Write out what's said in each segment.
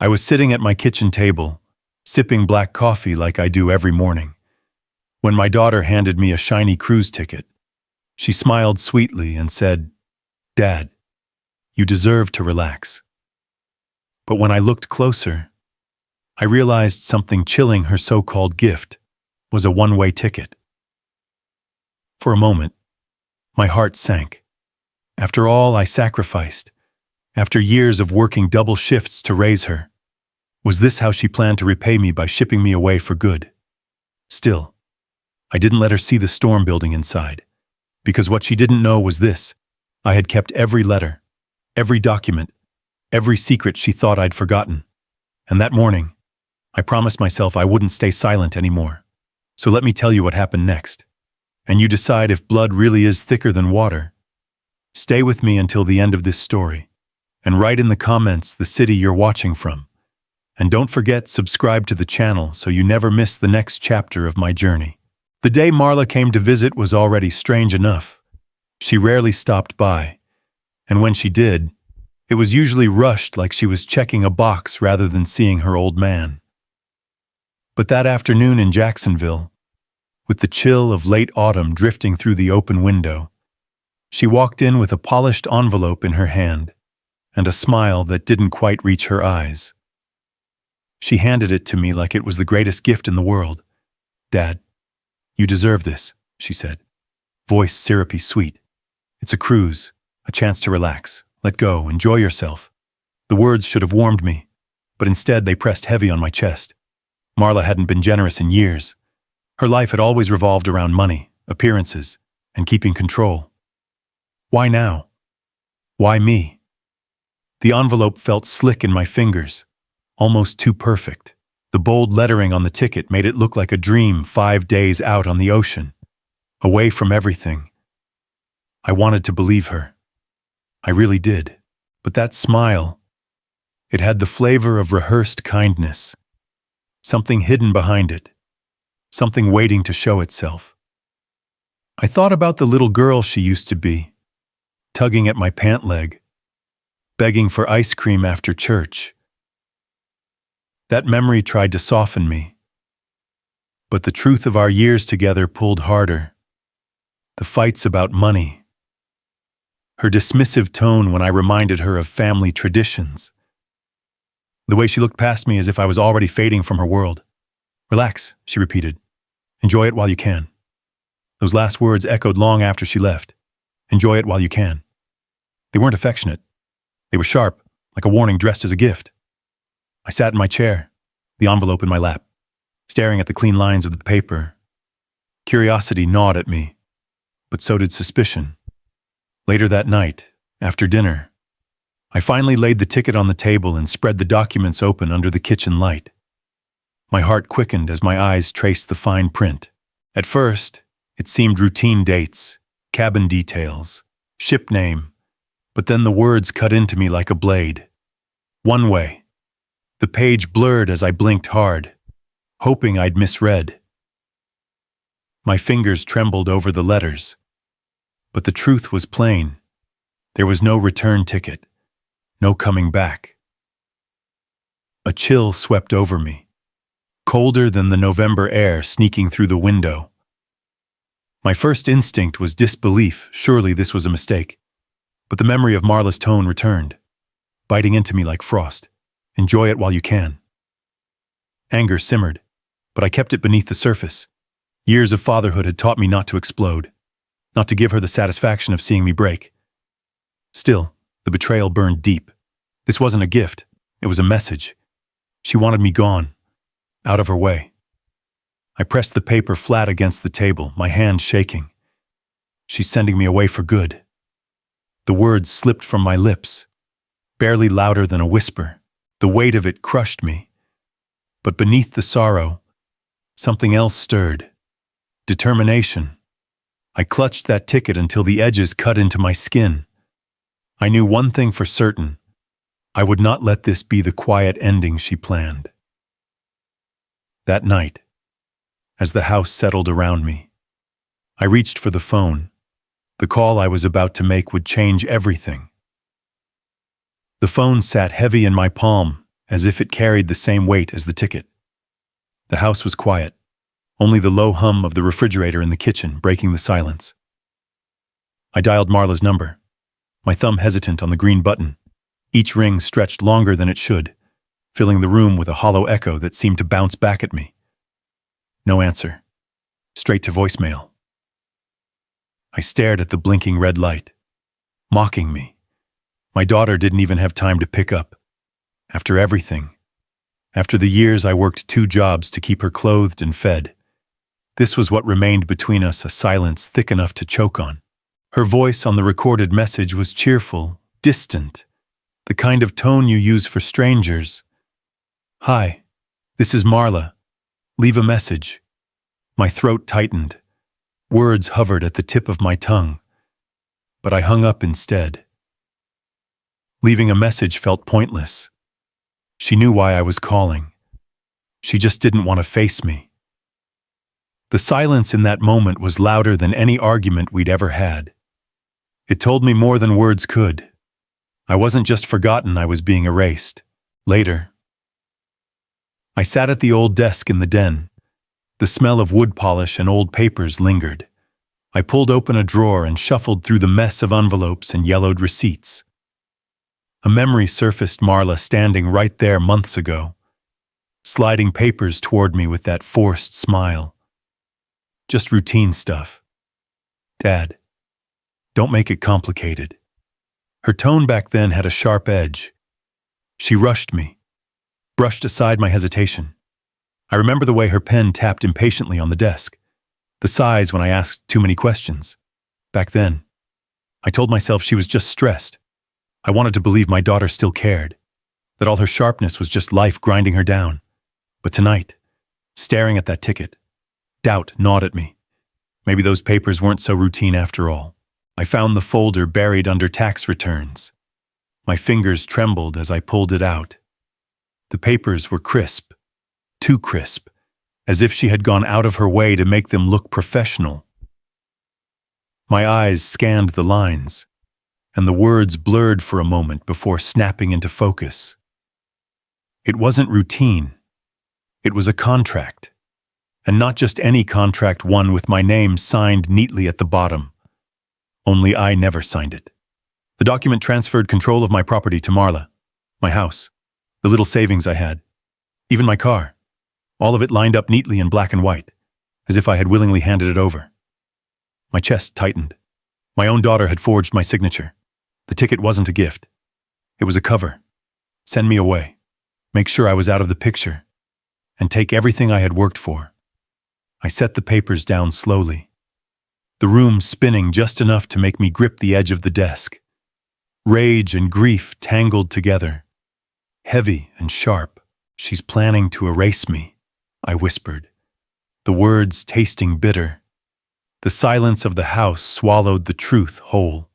I was sitting at my kitchen table, sipping black coffee like I do every morning, when my daughter handed me a shiny cruise ticket. She smiled sweetly and said, "Dad, you deserve to relax." But when I looked closer, I realized something chilling. Her so-called gift was a one-way ticket. For a moment, my heart sank. After all I sacrificed, after years of working double shifts to raise her, was this how she planned to repay me by shipping me away for good? Still, I didn't let her see the storm building inside, because what she didn't know was this: I had kept every letter, every document, every secret she thought I'd forgotten. And that morning, I promised myself I wouldn't stay silent anymore. So let me tell you what happened next. And you decide if blood really is thicker than water. Stay with me until the end of this story, and write in the comments the city you're watching from. And don't forget, subscribe to the channel so you never miss the next chapter of my journey. The day Marla came to visit was already strange enough. She rarely stopped by, and when she did, it was usually rushed, like she was checking a box rather than seeing her old man. But that afternoon in Jacksonville, with the chill of late autumn drifting through the open window, she walked in with a polished envelope in her hand and a smile that didn't quite reach her eyes. She handed it to me like it was the greatest gift in the world. "Dad, you deserve this," she said, voice syrupy sweet. "It's a cruise, a chance to relax, let go, enjoy yourself." The words should have warmed me, but instead they pressed heavy on my chest. Marla hadn't been generous in years. Her life had always revolved around money, appearances, and keeping control. Why now? Why me? The envelope felt slick in my fingers, almost too perfect. The bold lettering on the ticket made it look like a dream 5 days out on the ocean, away from everything. I wanted to believe her. I really did. But that smile, it had the flavor of rehearsed kindness. Something hidden behind it. Something waiting to show itself. I thought about the little girl she used to be, tugging at my pant leg, begging for ice cream after church. That memory tried to soften me, but the truth of our years together pulled harder. The fights about money, her dismissive tone when I reminded her of family traditions, the way she looked past me as if I was already fading from her world. "Relax," she repeated. "Enjoy it while you can." Those last words echoed long after she left. Enjoy it while you can. They weren't affectionate. They were sharp, like a warning dressed as a gift. I sat in my chair, the envelope in my lap, staring at the clean lines of the paper. Curiosity gnawed at me, but so did suspicion. Later that night, after dinner, I finally laid the ticket on the table and spread the documents open under the kitchen light. My heart quickened as my eyes traced the fine print. At first, it seemed routine dates, cabin details, ship name, but then the words cut into me like a blade. One way. The page blurred as I blinked hard, hoping I'd misread. My fingers trembled over the letters, but the truth was plain. There was no return ticket, no coming back. A chill swept over me, colder than the November air sneaking through the window. My first instinct was disbelief. Surely this was a mistake. But the memory of Marla's tone returned, biting into me like frost. "Enjoy it while you can." Anger simmered, but I kept it beneath the surface. Years of fatherhood had taught me not to explode, not to give her the satisfaction of seeing me break. Still, the betrayal burned deep. This wasn't a gift, it was a message. She wanted me gone, out of her way. I pressed the paper flat against the table, my hand shaking. She's sending me away for good. The words slipped from my lips, barely louder than a whisper. The weight of it crushed me. But beneath the sorrow, something else stirred. Determination. I clutched that ticket until the edges cut into my skin. I knew one thing for certain. I would not let this be the quiet ending she planned. That night, as the house settled around me, I reached for the phone. The call I was about to make would change everything. The phone sat heavy in my palm as if it carried the same weight as the ticket. The house was quiet, only the low hum of the refrigerator in the kitchen breaking the silence. I dialed Marla's number, my thumb hesitant on the green button. Each ring stretched longer than it should, filling the room with a hollow echo that seemed to bounce back at me. No answer. Straight to voicemail. I stared at the blinking red light, mocking me. My daughter didn't even have time to pick up. After everything, after the years I worked 2 jobs to keep her clothed and fed, this was what remained between us, a silence thick enough to choke on. Her voice on the recorded message was cheerful, distant, the kind of tone you use for strangers. "Hi, this is Marla. Leave a message." My throat tightened. Words hovered at the tip of my tongue, but I hung up instead. Leaving a message felt pointless. She knew why I was calling. She just didn't want to face me. The silence in that moment was louder than any argument we'd ever had. It told me more than words could. I wasn't just forgotten, I was being erased. Later, I sat at the old desk in the den. The smell of wood polish and old papers lingered. I pulled open a drawer and shuffled through the mess of envelopes and yellowed receipts. A memory surfaced, Marla standing right there months ago, sliding papers toward me with that forced smile. Just routine stuff. "Dad, don't make it complicated." Her tone back then had a sharp edge. She rushed me, brushed aside my hesitation. I remember the way her pen tapped impatiently on the desk, the sighs when I asked too many questions. Back then, I told myself she was just stressed. I wanted to believe my daughter still cared, that all her sharpness was just life grinding her down. But tonight, staring at that ticket, doubt gnawed at me. Maybe those papers weren't so routine after all. I found the folder buried under tax returns. My fingers trembled as I pulled it out. The papers were crisp, too crisp, as if she had gone out of her way to make them look professional. My eyes scanned the lines, and the words blurred for a moment before snapping into focus. It wasn't routine. It was a contract. And not just any contract, one with my name signed neatly at the bottom. Only I never signed it. The document transferred control of my property to Marla, my house, the little savings I had, even my car. All of it lined up neatly in black and white, as if I had willingly handed it over. My chest tightened. My own daughter had forged my signature. The ticket wasn't a gift. It was a cover. Send me away. Make sure I was out of the picture. And take everything I had worked for. I set the papers down slowly, the room spinning just enough to make me grip the edge of the desk. Rage and grief tangled together. Heavy and sharp. "She's planning to erase me," I whispered, the words tasting bitter. The silence of the house swallowed the truth whole.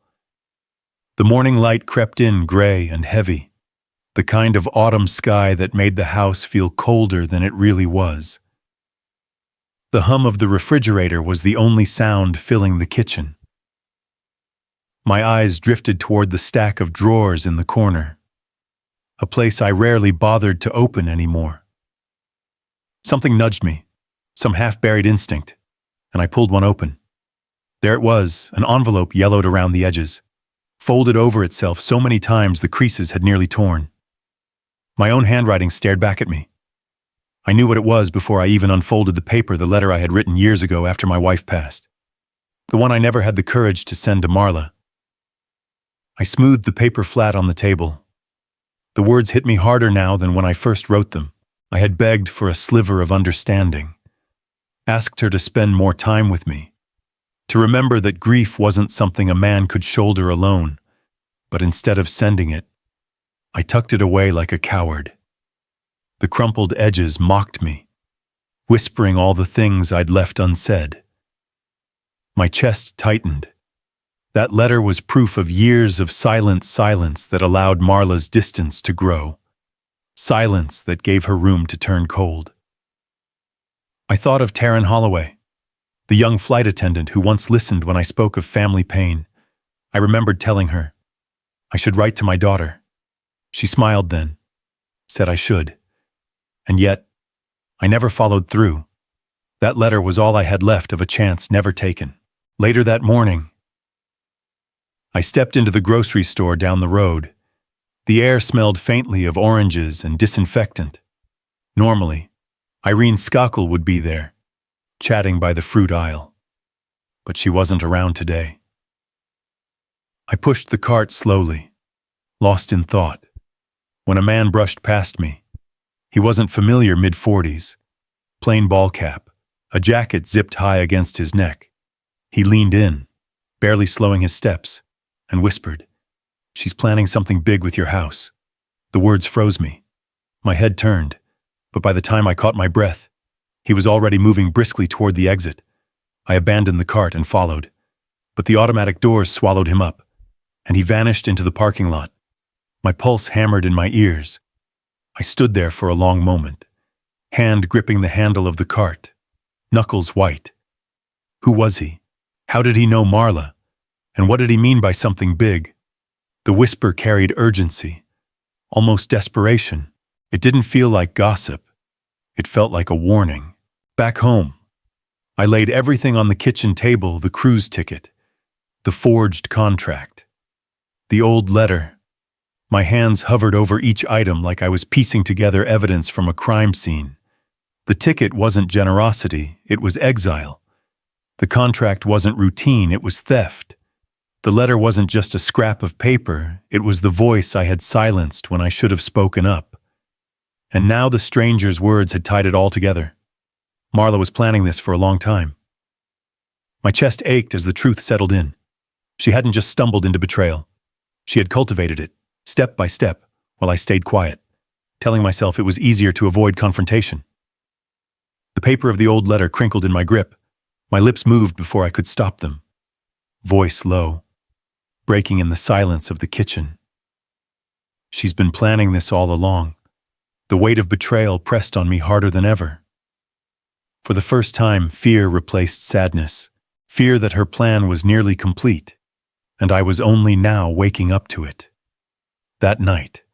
The morning light crept in gray and heavy, the kind of autumn sky that made the house feel colder than it really was. The hum of the refrigerator was the only sound filling the kitchen. My eyes drifted toward the stack of drawers in the corner, a place I rarely bothered to open anymore. Something nudged me, some half-buried instinct, and I pulled one open. There it was, an envelope yellowed around the edges, folded over itself so many times the creases had nearly torn. My own handwriting stared back at me. I knew what it was before I even unfolded the paper, the letter I had written years ago after my wife passed. The one I never had the courage to send to Marla. I smoothed the paper flat on the table. The words hit me harder now than when I first wrote them. I had begged for a sliver of understanding, asked her to spend more time with me, to remember that grief wasn't something a man could shoulder alone, but instead of sending it, I tucked it away like a coward. The crumpled edges mocked me, whispering all the things I'd left unsaid. My chest tightened. That letter was proof of years of silent silence that allowed Marla's distance to grow. Silence that gave her room to turn cold. I thought of Taryn Holloway, the young flight attendant who once listened when I spoke of family pain. I remembered telling her, I should write to my daughter. She smiled then, said I should. And yet, I never followed through. That letter was all I had left of a chance never taken. Later that morning, I stepped into the grocery store down the road. The air smelled faintly of oranges and disinfectant. Normally, Irene Skokel would be there, chatting by the fruit aisle. But she wasn't around today. I pushed the cart slowly, lost in thought, when a man brushed past me. He wasn't familiar, mid-40s, plain ball cap, a jacket zipped high against his neck. He leaned in, barely slowing his steps, and whispered, "She's planning something big with your house." The words froze me. My head turned, but by the time I caught my breath, he was already moving briskly toward the exit. I abandoned the cart and followed, but the automatic doors swallowed him up, and he vanished into the parking lot. My pulse hammered in my ears. I stood there for a long moment, hand gripping the handle of the cart, knuckles white. Who was he? How did he know Marla? And what did he mean by something big? The whisper carried urgency, almost desperation. It didn't feel like gossip. It felt like a warning. Back home, I laid everything on the kitchen table: the cruise ticket, the forged contract, the old letter. My hands hovered over each item like I was piecing together evidence from a crime scene. The ticket wasn't generosity, it was exile. The contract wasn't routine, it was theft. The letter wasn't just a scrap of paper, it was the voice I had silenced when I should have spoken up. And now the stranger's words had tied it all together. Marla was planning this for a long time. My chest ached as the truth settled in. She hadn't just stumbled into betrayal. She had cultivated it, step by step, while I stayed quiet, telling myself it was easier to avoid confrontation. The paper of the old letter crinkled in my grip. My lips moved before I could stop them. Voice low, breaking in the silence of the kitchen. She's been planning this all along. The weight of betrayal pressed on me harder than ever. For the first time, fear replaced sadness, fear that her plan was nearly complete, and I was only now waking up to it. That night,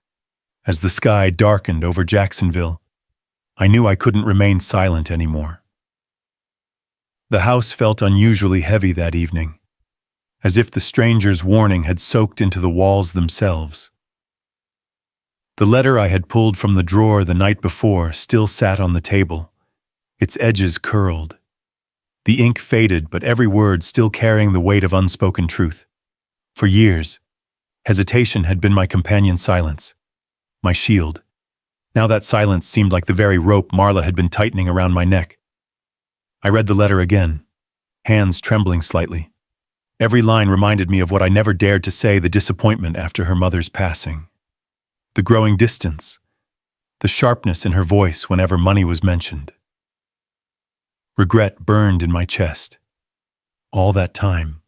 as the sky darkened over Jacksonville, I knew I couldn't remain silent anymore. The house felt unusually heavy that evening, as if the stranger's warning had soaked into the walls themselves. The letter I had pulled from the drawer the night before still sat on the table, its edges curled. The ink faded, but every word still carrying the weight of unspoken truth. For years, hesitation had been my companion silence, my shield. Now that silence seemed like the very rope Marla had been tightening around my neck. I read the letter again, hands trembling slightly. Every line reminded me of what I never dared to say: the disappointment after her mother's passing, the growing distance, the sharpness in her voice whenever money was mentioned. Regret burned in my chest. All that time,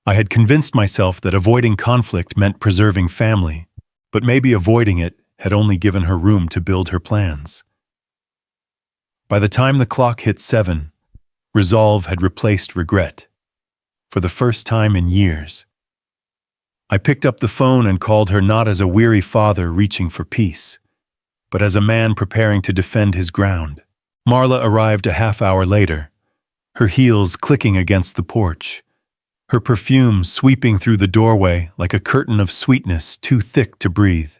I had convinced myself that avoiding conflict meant preserving family, but maybe avoiding it had only given her room to build her plans. By the time the clock hit 7, resolve had replaced regret. For the first time in years, I picked up the phone and called her, not as a weary father reaching for peace, but as a man preparing to defend his ground. Marla arrived a half hour later, her heels clicking against the porch, her perfume sweeping through the doorway like a curtain of sweetness too thick to breathe.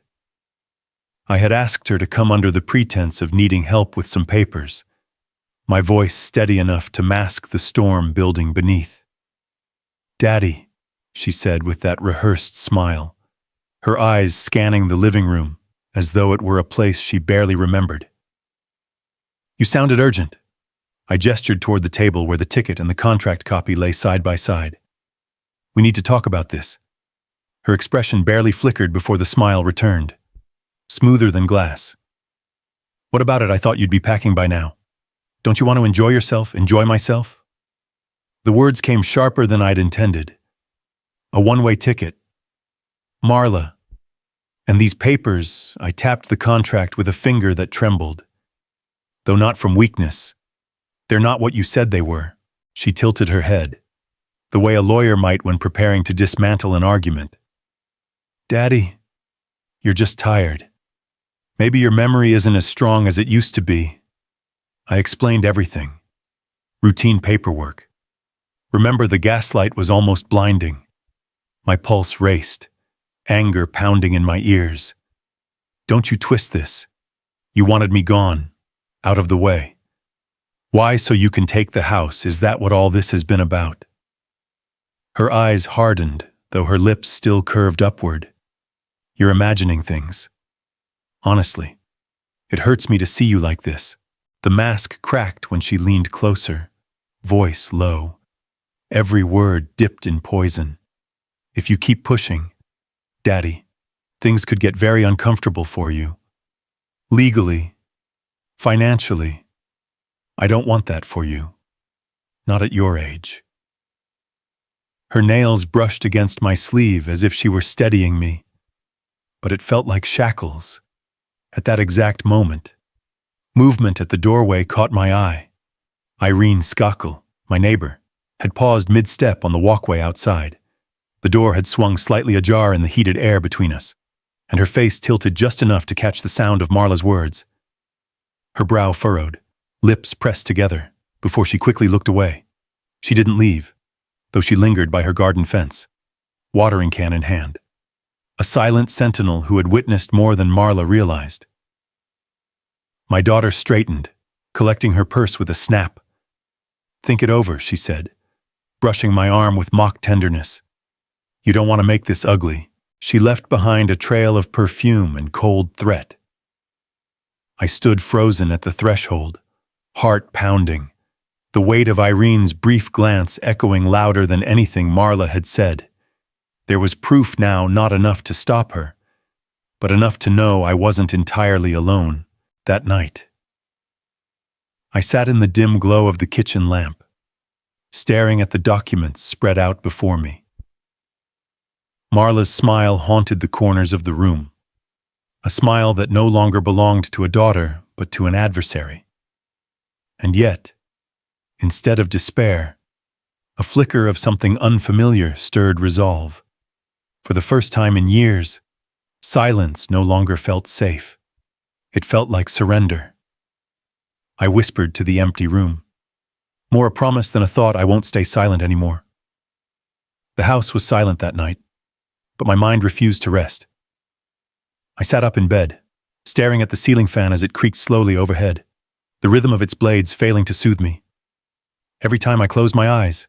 I had asked her to come under the pretense of needing help with some papers, my voice steady enough to mask the storm building beneath. "Daddy," she said with that rehearsed smile, her eyes scanning the living room as though it were a place she barely remembered. "You sounded urgent." I gestured toward the table where the ticket and the contract copy lay side by side. "We need to talk about this." Her expression barely flickered before the smile returned, smoother than glass. "What about it? I thought you'd be packing by now. Don't you want to enjoy yourself, enjoy myself?" The words came sharper than I'd intended. A one-way ticket. Marla. And these papers, I tapped the contract with a finger that trembled. Though not from weakness. "They're not what you said they were." She tilted her head, the way a lawyer might when preparing to dismantle an argument. "Daddy, you're just tired." Maybe your memory isn't as strong as it used to be. I explained everything. Routine paperwork. Remember, the gaslight was almost blinding. My pulse raced, anger pounding in my ears. Don't you twist this. You wanted me gone, out of the way. Why, so you can take the house? Is that what all this has been about? Her eyes hardened, though her lips still curved upward. You're imagining things. Honestly, it hurts me to see you like this. The mask cracked when she leaned closer, voice low. Every word dipped in poison. If you keep pushing, Daddy, things could get very uncomfortable for you. Legally, financially. I don't want that for you. Not at your age. Her nails brushed against my sleeve as if she were steadying me. But it felt like shackles. At that exact moment, movement at the doorway caught my eye. Irene Skakel, my neighbor, had paused mid-step on the walkway outside. The door had swung slightly ajar in the heated air between us, and her face tilted just enough to catch the sound of Marla's words. Her brow furrowed, lips pressed together, before she quickly looked away. She didn't leave, though she lingered by her garden fence, watering can in hand. A silent sentinel who had witnessed more than Marla realized. My daughter straightened, collecting her purse with a snap. Think it over, she said, brushing my arm with mock tenderness. You don't want to make this ugly. She left behind a trail of perfume and cold threat. I stood frozen at the threshold, heart pounding, the weight of Irene's brief glance echoing louder than anything Marla had said. There was proof now, not enough to stop her, but enough to know I wasn't entirely alone that night. I sat in the dim glow of the kitchen lamp, staring at the documents spread out before me. Marla's smile haunted the corners of the room, a smile that no longer belonged to a daughter, but to an adversary. And yet, instead of despair, a flicker of something unfamiliar stirred resolve. For the first time in years, silence no longer felt safe. It felt like surrender. I whispered to the empty room. More a promise than a thought. I won't stay silent anymore. The house was silent that night, but my mind refused to rest. I sat up in bed, staring at the ceiling fan as it creaked slowly overhead, the rhythm of its blades failing to soothe me. Every time I closed my eyes,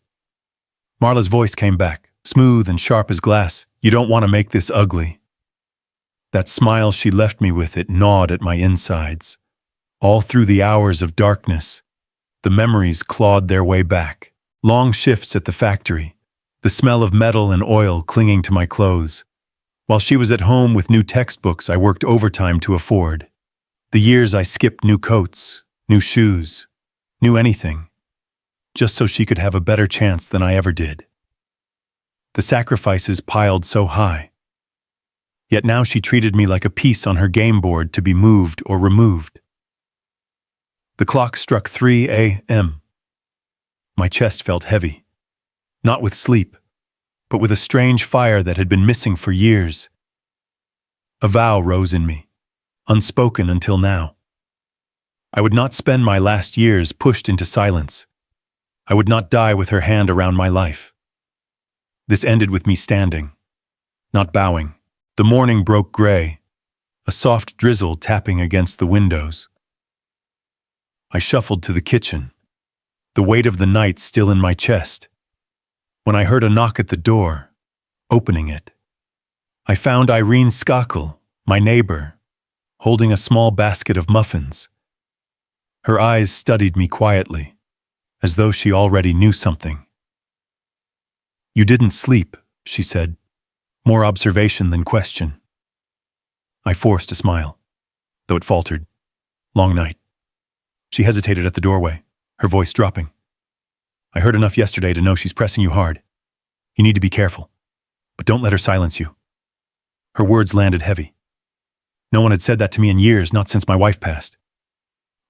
Marla's voice came back, smooth and sharp as glass. You don't want to make this ugly. That smile she left me with, it gnawed at my insides. All through the hours of darkness, the memories clawed their way back. Long shifts at the factory, the smell of metal and oil clinging to my clothes. While she was at home with new textbooks I worked overtime to afford. The years I skipped new coats, new shoes, new anything, just so she could have a better chance than I ever did. The sacrifices piled so high. Yet now she treated me like a piece on her game board to be moved or removed. The clock struck 3 a.m. My chest felt heavy, not with sleep, but with a strange fire that had been missing for years. A vow rose in me, unspoken until now. I would not spend my last years pushed into silence. I would not die with her hand around my life. This ended with me standing, not bowing. The morning broke gray, a soft drizzle tapping against the windows. I shuffled to the kitchen, the weight of the night still in my chest. When I heard a knock at the door, opening it, I found Irene Skakel, my neighbor, holding a small basket of muffins. Her eyes studied me quietly, as though she already knew something. You didn't sleep, she said, more observation than question. I forced a smile, though it faltered. Long night. She hesitated at the doorway, her voice dropping. I heard enough yesterday to know she's pressing you hard. You need to be careful, but don't let her silence you. Her words landed heavy. No one had said that to me in years, not since my wife passed.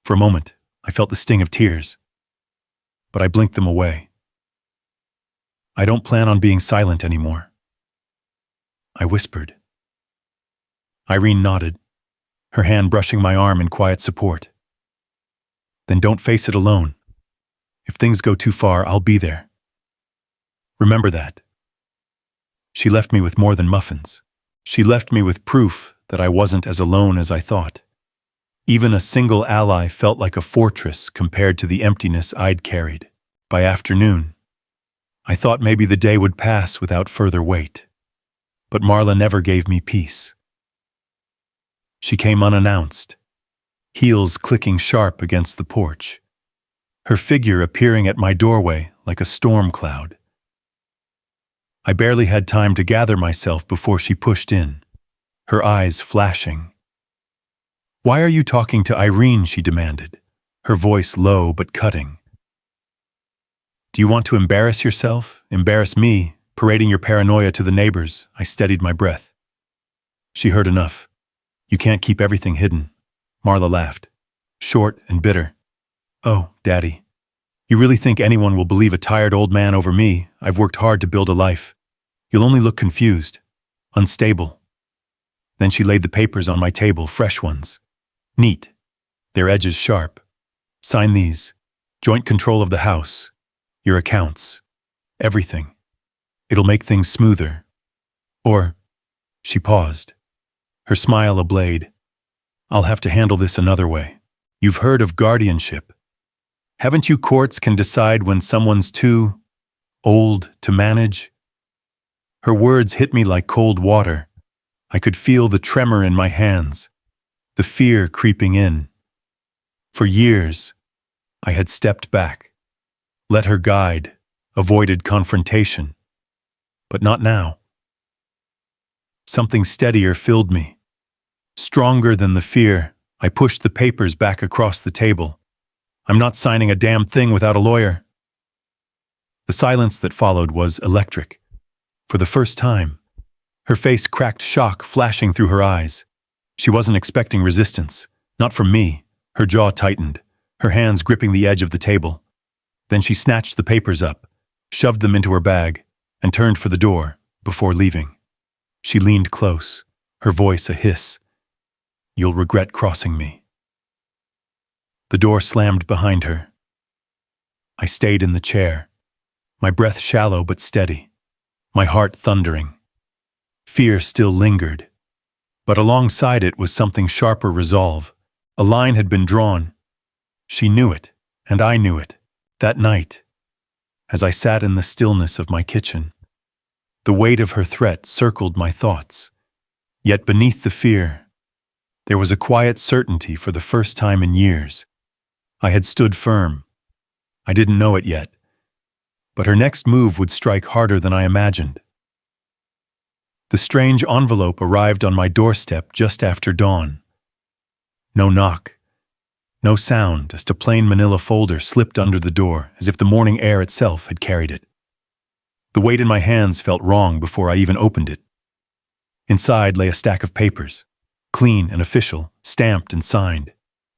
For a moment, I felt the sting of tears, but I blinked them away. I don't plan on being silent anymore, I whispered. Irene nodded, her hand brushing my arm in quiet support. Then don't face it alone. If things go too far, I'll be there. Remember that. She left me with more than muffins. She left me with proof that I wasn't as alone as I thought. Even a single ally felt like a fortress compared to the emptiness I'd carried. By afternoon, I thought maybe the day would pass without further weight. But Marla never gave me peace. She came unannounced, heels clicking sharp against the porch, her figure appearing at my doorway like a storm cloud. I barely had time to gather myself before she pushed in, her eyes flashing. "Why are you talking to Irene?" she demanded, her voice low but cutting. "Do you want to embarrass yourself, embarrass me, parading your paranoia to the neighbors?" I steadied my breath. She heard enough. "You can't keep everything hidden." Marla laughed, short and bitter. "Oh, Daddy, you really think anyone will believe a tired old man over me? I've worked hard to build a life. You'll only look confused, unstable." Then she laid the papers on my table, fresh ones. Neat, their edges sharp. "Sign these. Joint control of the house, your accounts, everything. It'll make things smoother. Or," she paused, her smile ablaze, "I'll have to handle this another way. You've heard of guardianship. Haven't you? Courts can decide when someone's too old to manage." Her words hit me like cold water. I could feel the tremor in my hands, the fear creeping in. For years, I had stepped back, let her guide, avoided confrontation. But not now. Something steadier filled me. Stronger than the fear, I pushed the papers back across the table. "I'm not signing a damn thing without a lawyer." The silence that followed was electric. For the first time, her face cracked, shock flashing through her eyes. She wasn't expecting resistance, not from me. Her jaw tightened, her hands gripping the edge of the table. Then she snatched the papers up, shoved them into her bag, and turned for the door before leaving. She leaned close, her voice a hiss. "You'll regret crossing me." The door slammed behind her. I stayed in the chair, my breath shallow but steady, my heart thundering. Fear still lingered, but alongside it was something sharper: resolve. A line had been drawn. She knew it, and I knew it. That night, as I sat in the stillness of my kitchen, the weight of her threat circled my thoughts. Yet beneath the fear, there was a quiet certainty. For the first time in years, I had stood firm. I didn't know it yet, but her next move would strike harder than I imagined. The strange envelope arrived on my doorstep just after dawn. No knock, no sound, just a plain manila folder slipped under the door, as if the morning air itself had carried it. The weight in my hands felt wrong before I even opened it. Inside lay a stack of papers, clean and official, stamped and signed.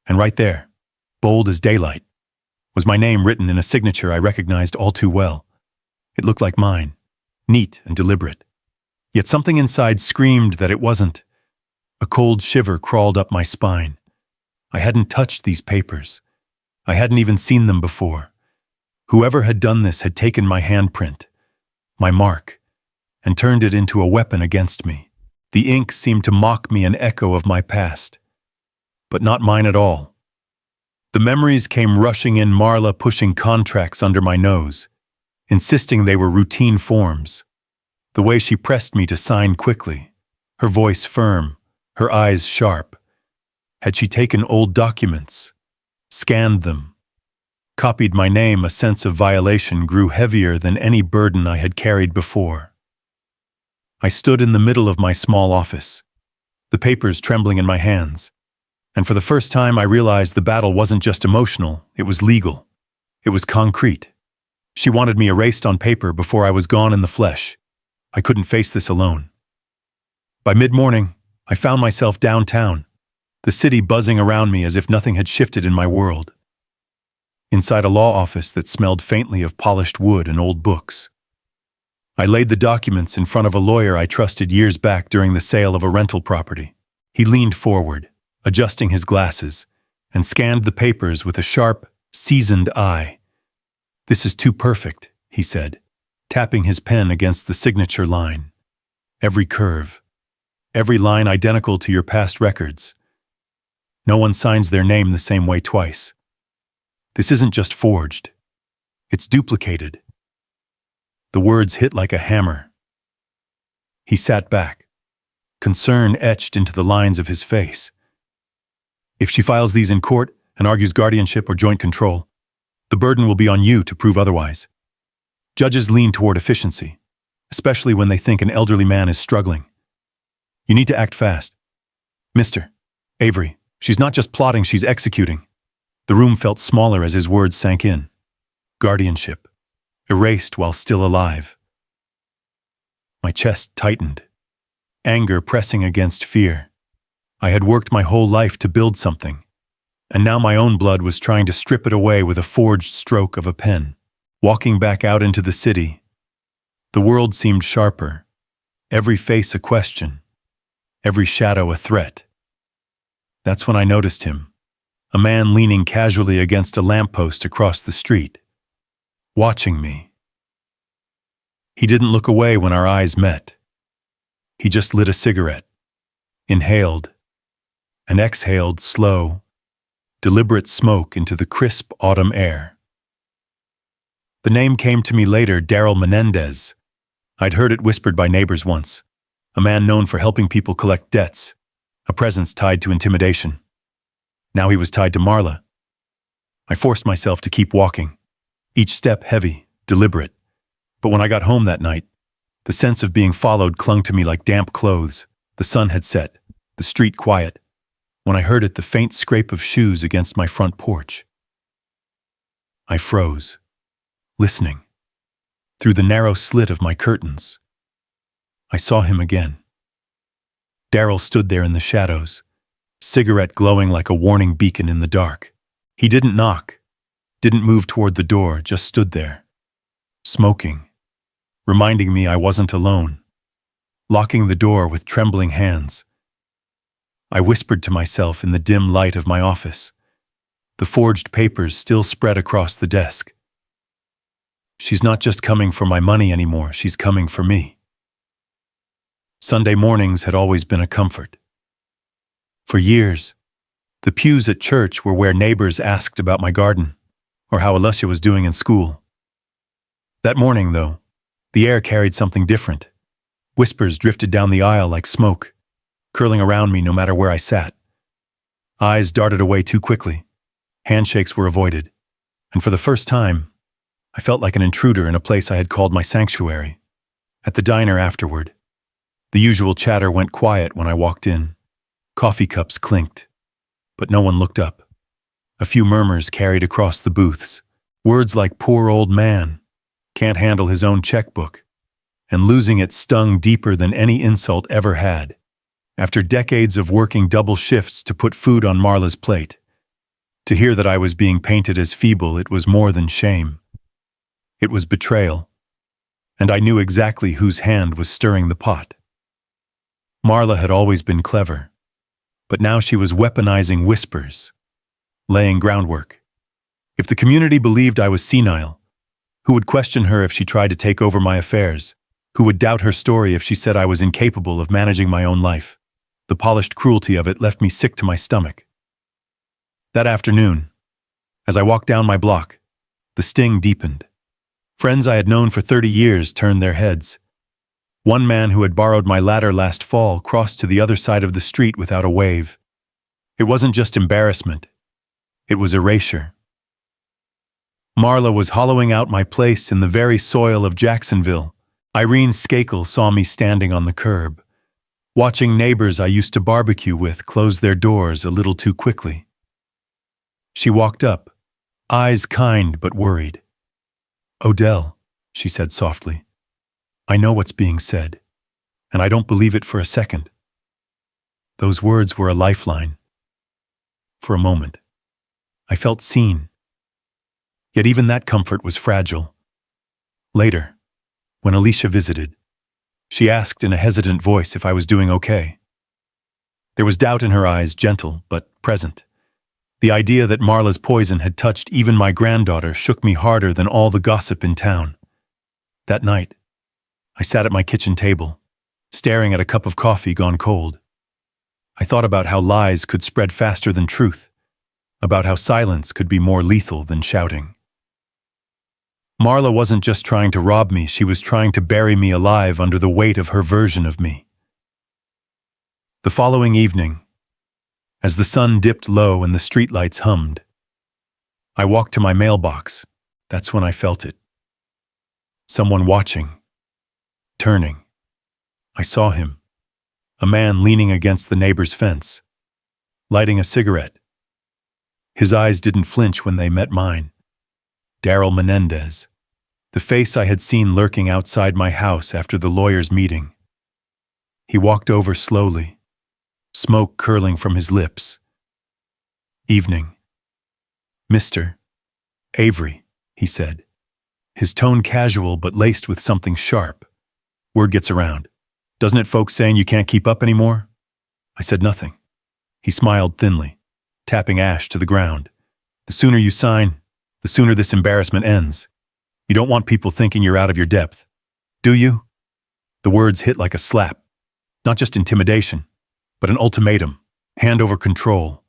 And right there, bold as daylight, was my name written in a signature I recognized all too well. It looked like mine, neat and deliberate. Yet something inside screamed that it wasn't. A cold shiver crawled up my spine. I hadn't touched these papers. I hadn't even seen them before. Whoever had done this had taken my handprint, my mark, and turned it into a weapon against me. The ink seemed to mock me, an echo of my past. But not mine at all. The memories came rushing in, Marla pushing contracts under my nose, insisting they were routine forms. The way she pressed me to sign quickly, her voice firm, her eyes sharp. Had she taken old documents, scanned them, copied my name? A sense of violation grew heavier than any burden I had carried before. I stood in the middle of my small office, the papers trembling in my hands, and for the first time I realized the battle wasn't just emotional, it was legal. It was concrete. She wanted me erased on paper before I was gone in the flesh. I couldn't face this alone. By mid-morning, I found myself downtown, the city buzzing around me as if nothing had shifted in my world. Inside a law office that smelled faintly of polished wood and old books, I laid the documents in front of a lawyer I trusted years back during the sale of a rental property. He leaned forward, adjusting his glasses, and scanned the papers with a sharp, seasoned eye. "This is too perfect," he said, tapping his pen against the signature line. "Every curve, every line identical to your past records. No one signs their name the same way twice. This isn't just forged. It's duplicated." The words hit like a hammer. He sat back, concern etched into the lines of his face. "If she files these in court and argues guardianship or joint control, the burden will be on you to prove otherwise. Judges lean toward efficiency, especially when they think an elderly man is struggling. You need to act fast. Mr. Avery, she's not just plotting, she's executing." The room felt smaller as his words sank in. Guardianship, erased while still alive. My chest tightened, anger pressing against fear. I had worked my whole life to build something, and now my own blood was trying to strip it away with a forged stroke of a pen. Walking back out into the city, the world seemed sharper, every face a question, every shadow a threat. That's when I noticed him, a man leaning casually against a lamppost across the street, watching me. He didn't look away when our eyes met. He just lit a cigarette, inhaled, and exhaled slow, deliberate smoke into the crisp autumn air. The name came to me later, Darryl Menendez. I'd heard it whispered by neighbors once, a man known for helping people collect debts, a presence tied to intimidation. Now he was tied to Marla. I forced myself to keep walking, each step heavy, deliberate. But when I got home that night, the sense of being followed clung to me like damp clothes. The sun had set, the street quiet. When I heard it, the faint scrape of shoes against my front porch. I froze, listening. Through the narrow slit of my curtains, I saw him again. Darryl stood there in the shadows, cigarette glowing like a warning beacon in the dark. He didn't knock, didn't move toward the door, just stood there, smoking, reminding me I wasn't alone, locking the door with trembling hands. I whispered to myself in the dim light of my office, the forged papers still spread across the desk. She's not just coming for my money anymore, she's coming for me. Sunday mornings had always been a comfort. For years, the pews at church were where neighbors asked about my garden or how Alicia was doing in school. That morning, though, the air carried something different. Whispers drifted down the aisle like smoke, curling around me no matter where I sat. Eyes darted away too quickly. Handshakes were avoided. And for the first time, I felt like an intruder in a place I had called my sanctuary. At the diner afterward, the usual chatter went quiet when I walked in. Coffee cups clinked, but no one looked up. A few murmurs carried across the booths. Words like "poor old man," "can't handle his own checkbook," and losing it stung deeper than any insult ever had. After decades of working double shifts to put food on Marla's plate, to hear that I was being painted as feeble, it was more than shame. It was betrayal, and I knew exactly whose hand was stirring the pot. Marla had always been clever, but now she was weaponizing whispers, laying groundwork. If the community believed I was senile, who would question her if she tried to take over my affairs? Who would doubt her story if she said I was incapable of managing my own life? The polished cruelty of it left me sick to my stomach. That afternoon, as I walked down my block, the sting deepened. Friends I had known for 30 years turned their heads. One man who had borrowed my ladder last fall crossed to the other side of the street without a wave. It wasn't just embarrassment. It was erasure. Marla was hollowing out my place in the very soil of Jacksonville. Irene Skakel saw me standing on the curb, watching neighbors I used to barbecue with close their doors a little too quickly. She walked up, eyes kind but worried. "Odell," she said softly, "I know what's being said, and I don't believe it for a second." Those words were a lifeline. For a moment, I felt seen. Yet even that comfort was fragile. Later, when Alicia visited, she asked in a hesitant voice if I was doing okay. There was doubt in her eyes, gentle but present. The idea that Marla's poison had touched even my granddaughter shook me harder than all the gossip in town. That night, I sat at my kitchen table, staring at a cup of coffee gone cold. I thought about how lies could spread faster than truth, about how silence could be more lethal than shouting. Marla wasn't just trying to rob me, she was trying to bury me alive under the weight of her version of me. The following evening, as the sun dipped low and the streetlights hummed, I walked to my mailbox. That's when I felt it. Someone watching, turning. I saw him, a man leaning against the neighbor's fence, lighting a cigarette. His eyes didn't flinch when they met mine. Daryl Menendez, the face I had seen lurking outside my house after the lawyer's meeting. He walked over slowly, smoke curling from his lips. Evening. Mr. Avery, he said, his tone casual but laced with something sharp. Word gets around. Doesn't it, folks saying you can't keep up anymore? I said nothing. He smiled thinly, tapping ash to the ground. The sooner you sign, the sooner this embarrassment ends. You don't want people thinking you're out of your depth, do you? The words hit like a slap. Not just intimidation, but an ultimatum. Hand over control,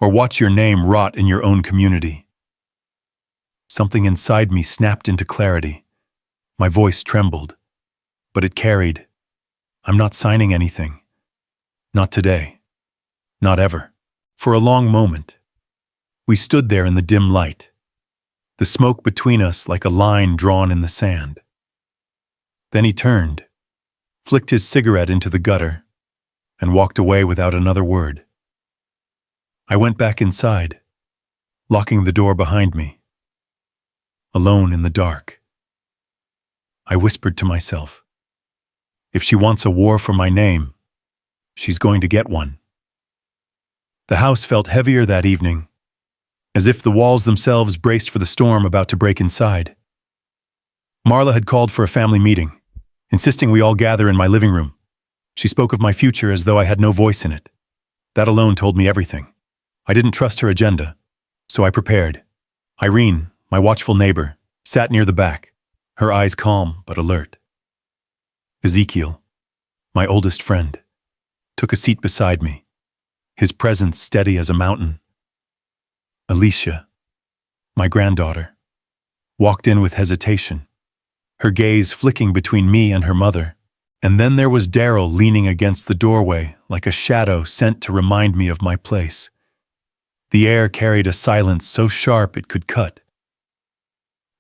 or watch your name rot in your own community. Something inside me snapped into clarity. My voice trembled, but it carried. I'm not signing anything. Not today. Not ever. For a long moment, we stood there in the dim light, the smoke between us like a line drawn in the sand. Then he turned, flicked his cigarette into the gutter, and walked away without another word. I went back inside, locking the door behind me. Alone in the dark. I whispered to myself, if she wants a war for my name, she's going to get one. The house felt heavier that evening, as if the walls themselves braced for the storm about to break inside. Marla had called for a family meeting, insisting we all gather in my living room. She spoke of my future as though I had no voice in it. That alone told me everything. I didn't trust her agenda, so I prepared. Irene, my watchful neighbor, sat near the back, her eyes calm but alert. Ezekiel, my oldest friend, took a seat beside me, his presence steady as a mountain. Alicia, my granddaughter, walked in with hesitation, her gaze flicking between me and her mother. And then there was Daryl leaning against the doorway like a shadow sent to remind me of my place. The air carried a silence so sharp it could cut.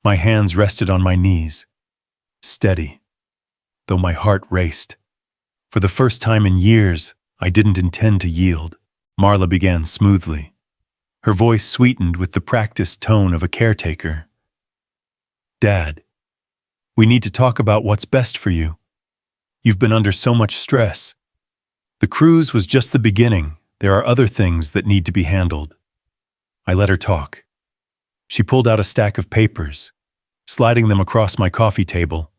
My hands rested on my knees, steady, though my heart raced. For the first time in years, I didn't intend to yield. Marla began smoothly, her voice sweetened with the practiced tone of a caretaker. Dad, we need to talk about what's best for you. You've been under so much stress. The cruise was just the beginning. There are other things that need to be handled. I let her talk. She pulled out a stack of papers, sliding them across my coffee table.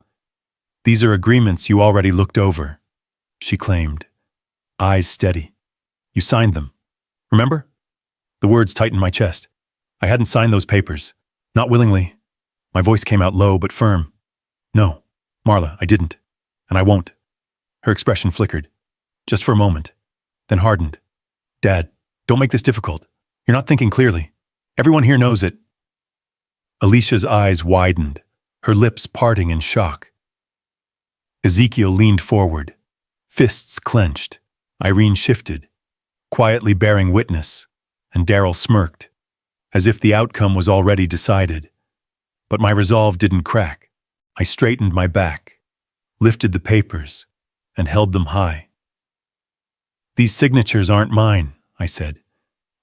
These are agreements you already looked over, she claimed, eyes steady. You signed them, remember? The words tightened my chest. I hadn't signed those papers, not willingly. My voice came out low but firm. No, Marla, I didn't, and I won't. Her expression flickered, just for a moment, then hardened. Dad, don't make this difficult. You're not thinking clearly. Everyone here knows it. Alicia's eyes widened, her lips parting in shock. Ezekiel leaned forward, fists clenched. Irene shifted, quietly bearing witness, and Daryl smirked, as if the outcome was already decided. But my resolve didn't crack. I straightened my back, lifted the papers, and held them high. These signatures aren't mine, I said,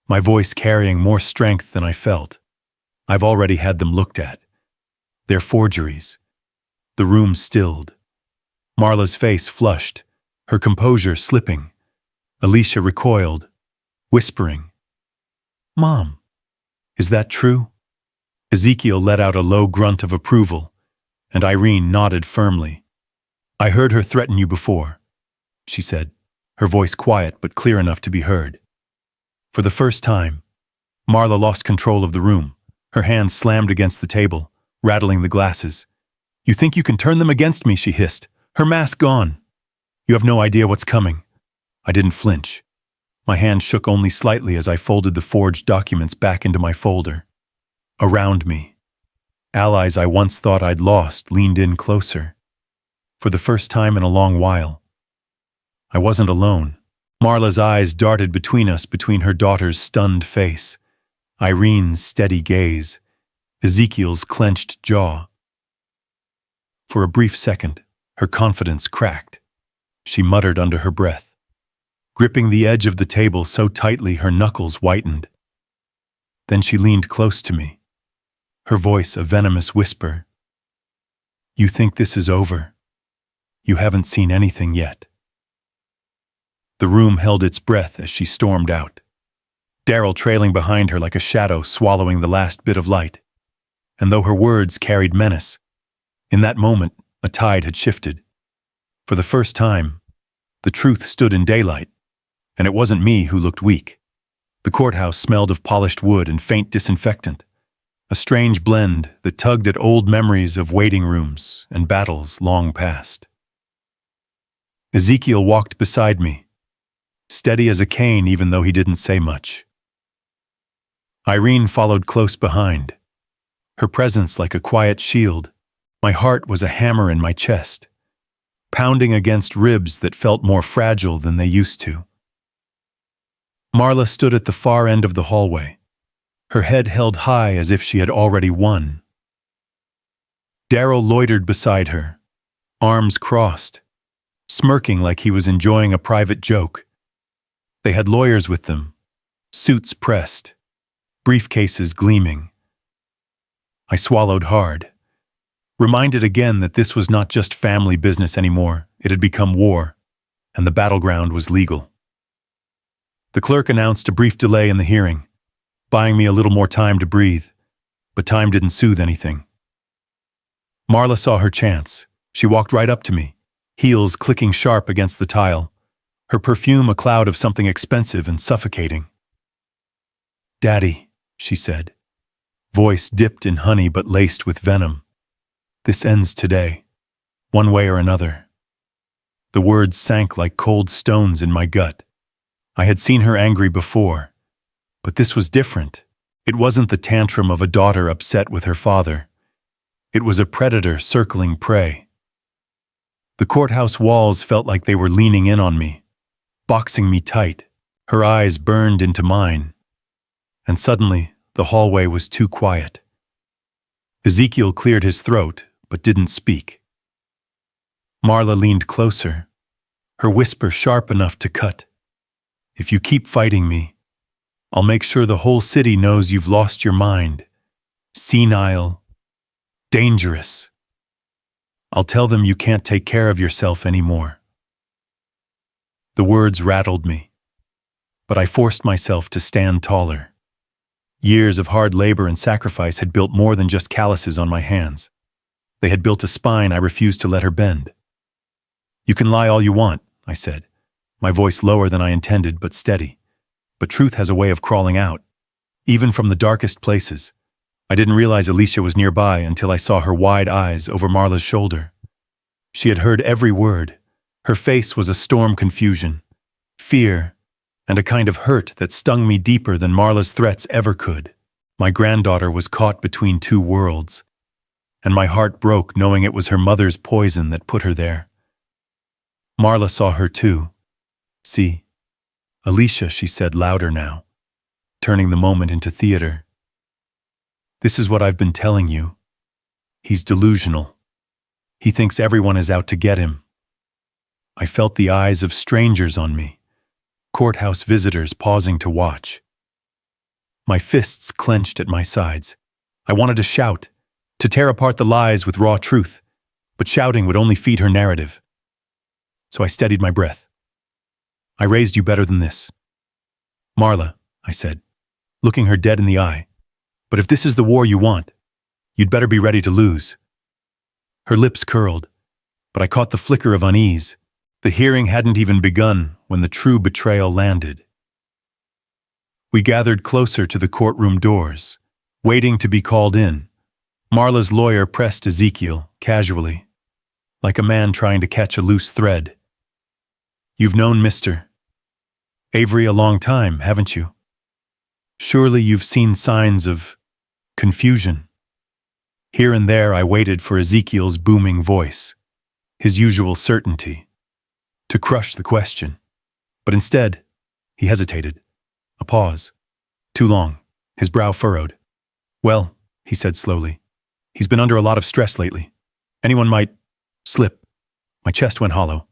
my voice carrying more strength than I felt. I've already had them looked at. They're forgeries. The room stilled. Marla's face flushed, her composure slipping. Alicia recoiled, whispering, Mom, is that true? Ezekiel let out a low grunt of approval, and Irene nodded firmly. I heard her threaten you before, she said. her voice quiet but clear enough to be heard. For the first time, Marla lost control of the room. Her hands slammed against the table, rattling the glasses. "You think you can turn them against me?" she hissed. "Her mask gone. You have no idea what's coming." I didn't flinch. My hand shook only slightly as I folded the forged documents back into my folder. Around me, allies I once thought I'd lost leaned in closer. For the first time in a long while, I wasn't alone. Marla's eyes darted between us, between her daughter's stunned face, Irene's steady gaze, Ezekiel's clenched jaw. For a brief second, her confidence cracked. She muttered under her breath, gripping the edge of the table so tightly her knuckles whitened. Then she leaned close to me, her voice a venomous whisper. "You think this is over? You haven't seen anything yet." The room held its breath as she stormed out, Daryl trailing behind her like a shadow swallowing the last bit of light. And though her words carried menace, in that moment a tide had shifted. For the first time, the truth stood in daylight, and it wasn't me who looked weak. The courthouse smelled of polished wood and faint disinfectant, a strange blend that tugged at old memories of waiting rooms and battles long past. Ezekiel walked beside me, steady as a cane even though he didn't say much. Irene followed close behind, her presence like a quiet shield. My heart was a hammer in my chest, pounding against ribs that felt more fragile than they used to. Marla stood at the far end of the hallway, her head held high as if she had already won. Daryl loitered beside her, arms crossed, smirking like he was enjoying a private joke. They had lawyers with them, suits pressed, briefcases gleaming. I swallowed hard, reminded again that this was not just family business anymore. It had become war, and the battleground was legal. The clerk announced a brief delay in the hearing, buying me a little more time to breathe, but time didn't soothe anything. Marla saw her chance. She walked right up to me, heels clicking sharp against the tile, her perfume a cloud of something expensive and suffocating. "Daddy," she said, voice dipped in honey but laced with venom. "This ends today, one way or another." The words sank like cold stones in my gut. I had seen her angry before, but this was different. It wasn't the tantrum of a daughter upset with her father. It was a predator circling prey. The courthouse walls felt like they were leaning in on me, boxing me tight. Her eyes burned into mine. And suddenly, the hallway was too quiet. Ezekiel cleared his throat, but didn't speak. Marla leaned closer, her whisper sharp enough to cut. "If you keep fighting me, I'll make sure the whole city knows you've lost your mind. Senile. Dangerous. I'll tell them you can't take care of yourself anymore." The words rattled me, but I forced myself to stand taller. Years of hard labor and sacrifice had built more than just calluses on my hands. They had built a spine I refused to let her bend. "You can lie all you want," I said, my voice lower than I intended but steady. "But truth has a way of crawling out, even from the darkest places." I didn't realize Alicia was nearby until I saw her wide eyes over Marla's shoulder. She had heard every word. Her face was a storm confusion, fear, and a kind of hurt that stung me deeper than Marla's threats ever could. My granddaughter was caught between two worlds, and my heart broke knowing it was her mother's poison that put her there. Marla saw her too. "See, Alicia," she said louder now, turning the moment into theater. "This is what I've been telling you. He's delusional. He thinks everyone is out to get him." I felt the eyes of strangers on me, courthouse visitors pausing to watch. My fists clenched at my sides. I wanted to shout, to tear apart the lies with raw truth, but shouting would only feed her narrative. So I steadied my breath. "I raised you better than this." "Marla," I said, looking her dead in the eye, "but if this is the war you want, you'd better be ready to lose." Her lips curled, but I caught the flicker of unease, The hearing hadn't even begun when the true betrayal landed. We gathered closer to the courtroom doors, waiting to be called in. Marla's lawyer pressed Ezekiel, casually, like a man trying to catch a loose thread. "You've known Mr. Avery a long time, haven't you? Surely you've seen signs of confusion." Here and there I waited for Ezekiel's booming voice, his usual certainty, to crush the question. But instead, he hesitated. A pause. Too long, his brow furrowed. "Well," he said slowly, "he's been under a lot of stress lately. Anyone might slip." My chest went hollow.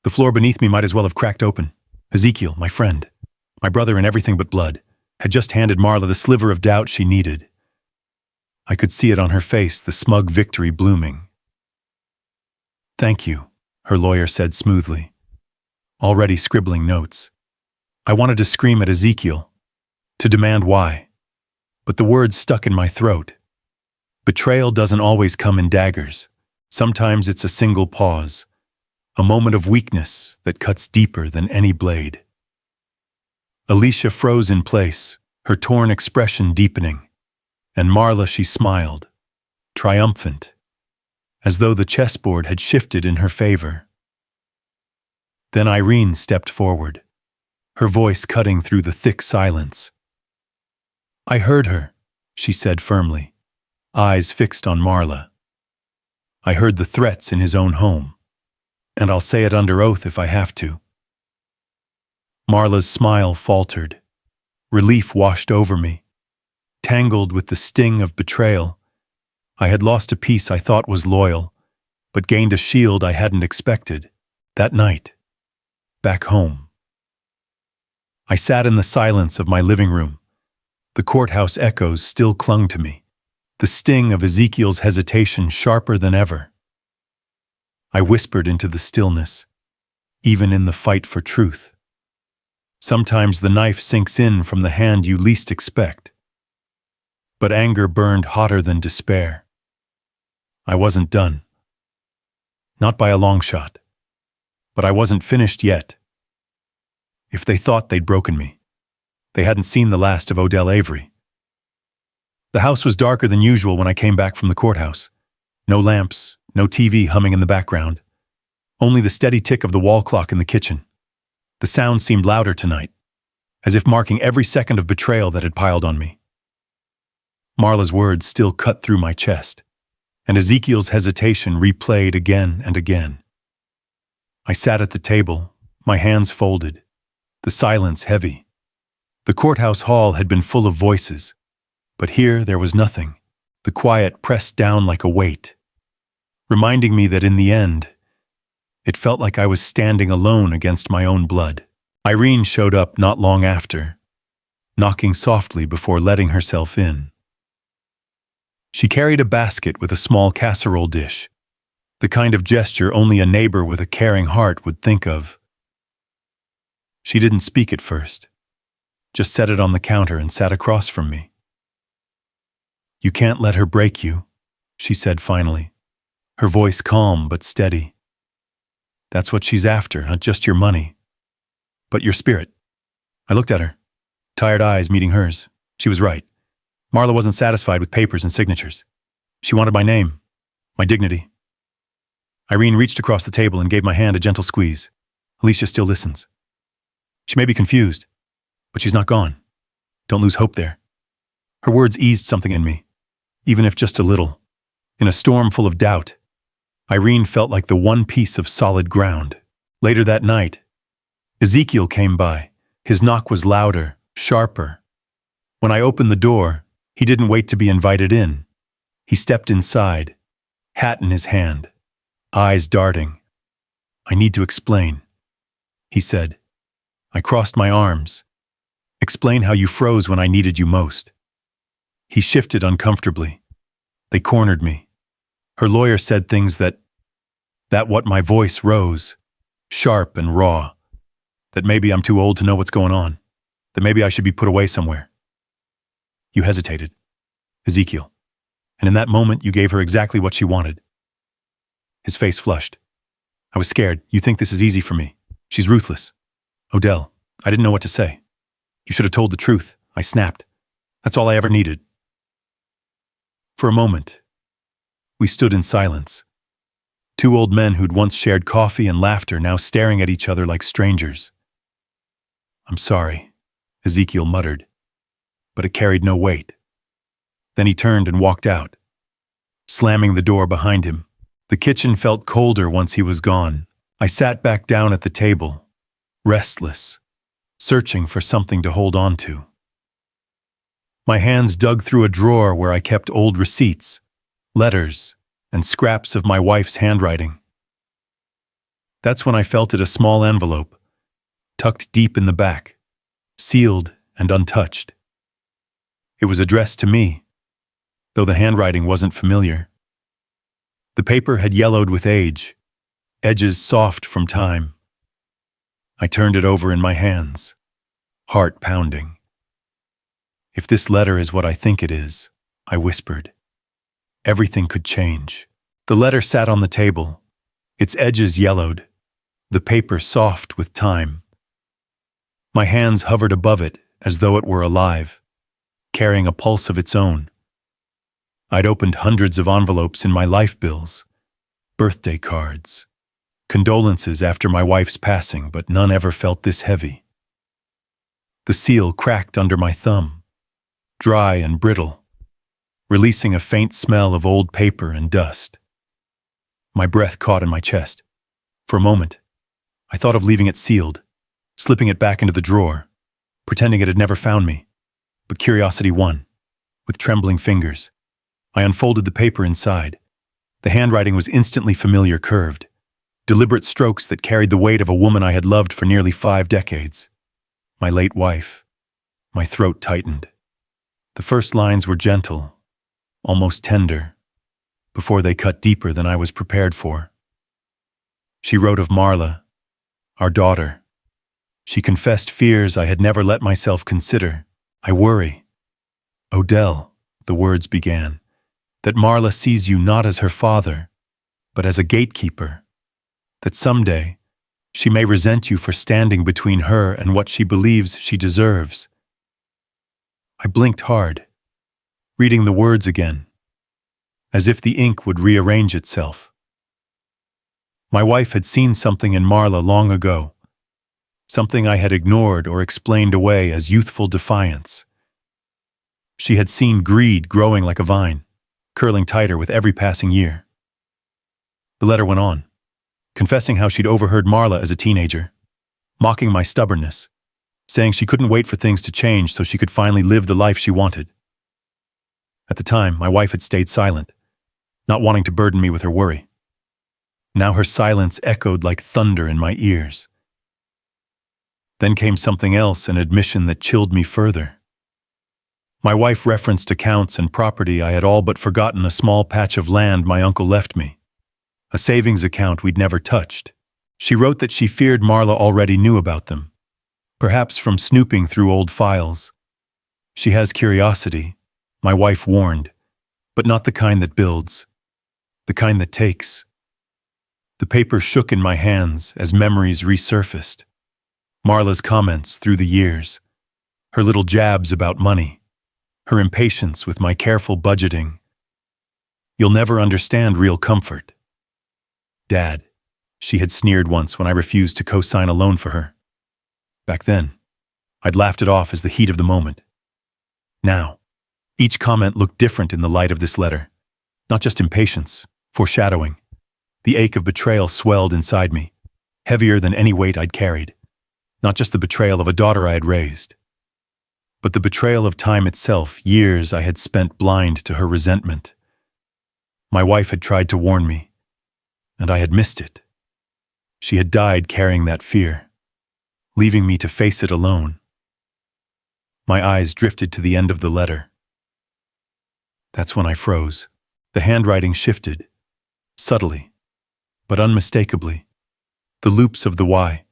The floor beneath me might as well have cracked open. Ezekiel, my friend, my brother in everything but blood, had just handed Marla the sliver of doubt she needed. I could see it on her face, the smug victory blooming. "Thank you," her lawyer said smoothly, already scribbling notes. I wanted to scream at Ezekiel, to demand why, but the words stuck in my throat. Betrayal doesn't always come in daggers. Sometimes it's a single pause, a moment of weakness that cuts deeper than any blade. Alicia froze in place, her torn expression deepening, and Marla, she smiled, triumphant, as though the chessboard had shifted in her favor. Then Irene stepped forward, her voice cutting through the thick silence. "I heard her," she said firmly, eyes fixed on Marla. "I heard the threats in his own home, and I'll say it under oath if I have to." Marla's smile faltered. Relief washed over me. Tangled with the sting of betrayal, I had lost a piece I thought was loyal, but gained a shield I hadn't expected. That night, back home. I sat in the silence of my living room. The courthouse echoes still clung to me, the sting of Ezekiel's hesitation sharper than ever. I whispered into the stillness, even in the fight for truth. Sometimes the knife sinks in from the hand you least expect. But anger burned hotter than despair. I wasn't done. Not by a long shot. But I wasn't finished yet. If they thought they'd broken me, they hadn't seen the last of Odell Avery. The house was darker than usual when I came back from the courthouse. No lamps, no TV humming in the background. Only the steady tick of the wall clock in the kitchen. The sound seemed louder tonight, as if marking every second of betrayal that had piled on me. Marla's words still cut through my chest, and Ezekiel's hesitation replayed again and again. I sat at the table, my hands folded, the silence heavy. The courthouse hall had been full of voices, but here there was nothing. The quiet pressed down like a weight, reminding me that in the end, it felt like I was standing alone against my own blood. Irene showed up not long after, knocking softly before letting herself in. She carried a basket with a small casserole dish, the kind of gesture only a neighbor with a caring heart would think of. She didn't speak at first, just set it on the counter and sat across from me. "You can't let her break you," she said finally, her voice calm but steady. "That's what she's after, not just your money, but your spirit." I looked at her, tired eyes meeting hers. She was right. Marla wasn't satisfied with papers and signatures. She wanted my name, my dignity. Irene reached across the table and gave my hand a gentle squeeze. "Alicia still listens. She may be confused, but she's not gone. Don't lose hope there." Her words eased something in me, even if just a little. In a storm full of doubt, Irene felt like the one piece of solid ground. Later that night, Ezekiel came by. His knock was louder, sharper. When I opened the door, he didn't wait to be invited in. He stepped inside, hat in his hand, eyes darting. "I need to explain," he said. I crossed my arms. "Explain how you froze when I needed you most." He shifted uncomfortably. They cornered me. Her lawyer said things that what my voice rose, sharp and raw, that maybe I'm too old to know what's going on, that maybe I should be put away somewhere. "You hesitated, Ezekiel, and in that moment you gave her exactly what she wanted." His face flushed. I was scared. You think this is easy for me. She's ruthless. Odell, I didn't know what to say. You should have told the truth. I snapped. That's all I ever needed. For a moment, we stood in silence. Two old men who'd once shared coffee and laughter now staring at each other like strangers. I'm sorry, Ezekiel muttered, but it carried no weight. Then he turned and walked out, slamming the door behind him. The kitchen felt colder once he was gone. I sat back down at the table, restless, searching for something to hold on to. My hands dug through a drawer where I kept old receipts, letters, and scraps of my wife's handwriting. That's when I felt it, a small envelope, tucked deep in the back, sealed and untouched. It was addressed to me, though the handwriting wasn't familiar. The paper had yellowed with age, edges soft from time. I turned it over in my hands, heart pounding. If this letter is what I think it is, I whispered, everything could change. The letter sat on the table, its edges yellowed, the paper soft with time. My hands hovered above it as though it were alive, carrying a pulse of its own. I'd opened hundreds of envelopes in my life bills, birthday cards, condolences after my wife's passing, but none ever felt this heavy. The seal cracked under my thumb, dry and brittle, releasing a faint smell of old paper and dust. My breath caught in my chest. For a moment, I thought of leaving it sealed, slipping it back into the drawer, pretending it had never found me. But curiosity won. With trembling fingers, I unfolded the paper inside. The handwriting was instantly familiar, curved, deliberate strokes that carried the weight of a woman I had loved for nearly 5 decades. My late wife. My throat tightened. The first lines were gentle, almost tender, before they cut deeper than I was prepared for. She wrote of Marla, our daughter. She confessed fears I had never let myself consider. I worry. Odell, the words began, that Marla sees you not as her father, but as a gatekeeper, that someday she may resent you for standing between her and what she believes she deserves. I blinked hard, reading the words again, as if the ink would rearrange itself. My wife had seen something in Marla long ago, something I had ignored or explained away as youthful defiance. She had seen greed growing like a vine, curling tighter with every passing year. The letter went on, confessing how she'd overheard Marla as a teenager, mocking my stubbornness, saying she couldn't wait for things to change so she could finally live the life she wanted. At the time, my wife had stayed silent, not wanting to burden me with her worry. Now her silence echoed like thunder in my ears. Then came something else, an admission that chilled me further. My wife referenced accounts and property I had all but forgotten, a small patch of land my uncle left me, a savings account we'd never touched. She wrote that she feared Marla already knew about them, perhaps from snooping through old files. She has curiosity, my wife warned, but not the kind that builds, the kind that takes. The paper shook in my hands as memories resurfaced. Marla's comments through the years, her little jabs about money, her impatience with my careful budgeting. You'll never understand real comfort. Dad, she had sneered once when I refused to co-sign a loan for her. Back then, I'd laughed it off as the heat of the moment. Now, each comment looked different in the light of this letter. Not just impatience, foreshadowing. The ache of betrayal swelled inside me, heavier than any weight I'd carried. Not just the betrayal of a daughter I had raised, but the betrayal of time itself, years I had spent blind to her resentment. My wife had tried to warn me, and I had missed it. She had died carrying that fear, leaving me to face it alone. My eyes drifted to the end of the letter. That's when I froze. The handwriting shifted, subtly, but unmistakably. The loops of the Y,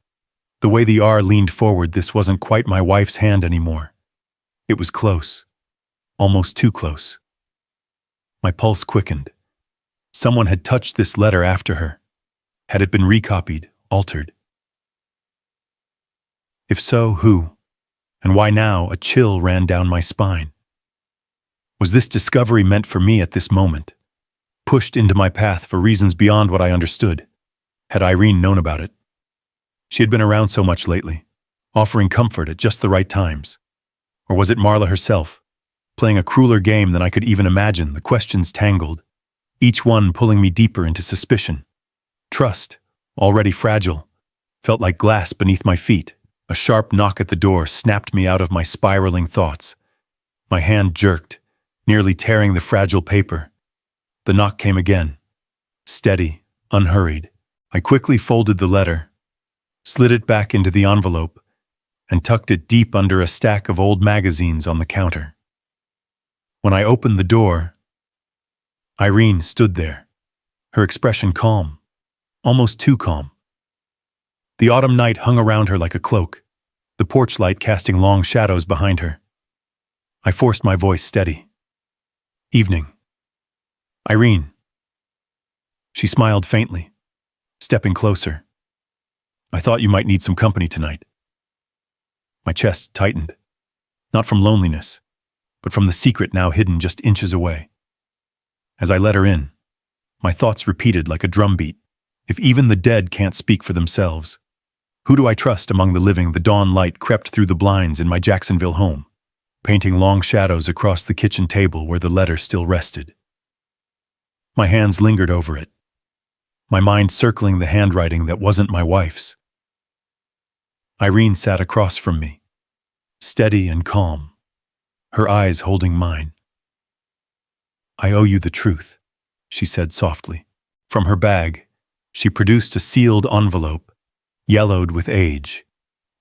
the way the R leaned forward, this wasn't quite my wife's hand anymore. It was close, almost too close. My pulse quickened. Someone had touched this letter after her, Had it been recopied, altered? If so, who? And why now? A chill ran down my spine. Was this discovery meant for me at this moment? Pushed into my path for reasons beyond what I understood? Had Irene known about it? She had been around so much lately, offering comfort at just the right times. Or was it Marla herself, playing a crueler game than I could even imagine? The questions tangled, each one pulling me deeper into suspicion. Trust, already fragile, felt like glass beneath my feet. A sharp knock at the door snapped me out of my spiraling thoughts. My hand jerked, nearly tearing the fragile paper. The knock came again, steady, unhurried. I quickly folded the letter, slid it back into the envelope, and tucked it deep under a stack of old magazines on the counter. When I opened the door, Irene stood there, her expression calm, almost too calm. The autumn night hung around her like a cloak, the porch light casting long shadows behind her. I forced my voice steady. Evening. Irene. She smiled faintly, stepping closer. I thought you might need some company tonight. My chest tightened, not from loneliness, but from the secret now hidden just inches away. As I let her in, my thoughts repeated like a drumbeat. If even the dead can't speak for themselves, who do I trust among the living? The dawn light crept through the blinds in my Jacksonville home, painting long shadows across the kitchen table where the letter still rested. My hands lingered over it, my mind circling the handwriting that wasn't my wife's. Irene sat across from me, steady and calm, her eyes holding mine. I owe you the truth, she said softly. From her bag, she produced a sealed envelope, yellowed with age,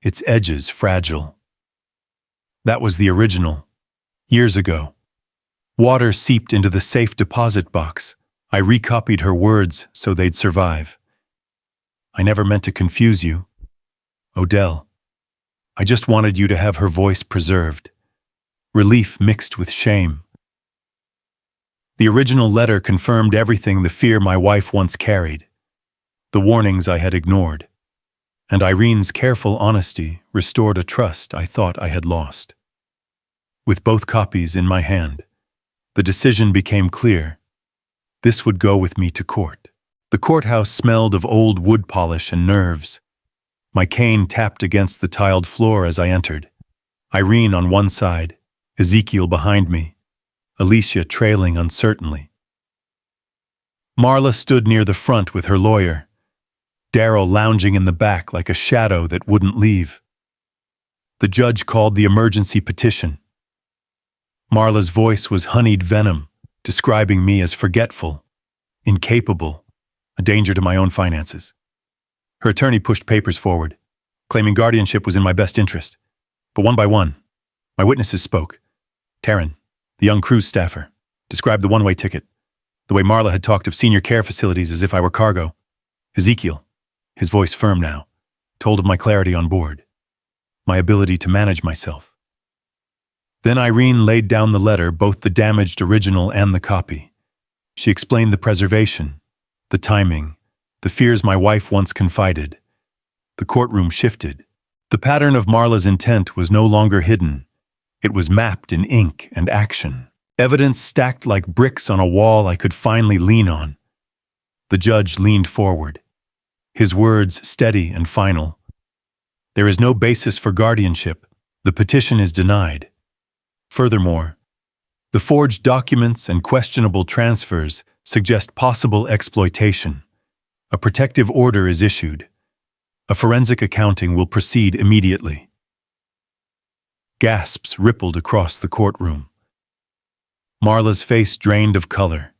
its edges fragile. That was the original, years ago. Water seeped into the safe deposit box. I recopied her words so they'd survive. I never meant to confuse you, Odell. I just wanted you to have her voice preserved, relief mixed with shame. The original letter confirmed everything the fear my wife once carried, the warnings I had ignored, and Irene's careful honesty restored a trust I thought I had lost. With both copies in my hand, the decision became clear. This would go with me to court. The courthouse smelled of old wood polish and nerves. My cane tapped against the tiled floor as I entered. Irene on one side, Ezekiel behind me, Alicia trailing uncertainly. Marla stood near the front with her lawyer, Daryl lounging in the back like a shadow that wouldn't leave. The judge called the emergency petition. Marla's voice was honeyed venom, describing me as forgetful, incapable, a danger to my own finances. Her attorney pushed papers forward, claiming guardianship was in my best interest. But one by one, my witnesses spoke. Taryn, the young cruise staffer, described the one-way ticket, the way Marla had talked of senior care facilities as if I were cargo. Ezekiel, his voice firm now, told of my clarity on board, my ability to manage myself. Then Irene laid down the letter, both the damaged original and the copy. She explained the preservation, the timing, the fears my wife once confided. The courtroom shifted. The pattern of Marla's intent was no longer hidden. It was mapped in ink and action. Evidence stacked like bricks on a wall I could finally lean on. The judge leaned forward, his words steady and final. There is no basis for guardianship. The petition is denied. Furthermore, the forged documents and questionable transfers suggest possible exploitation. A protective order is issued. A forensic accounting will proceed immediately. Gasps rippled across the courtroom. Marla's face drained of color.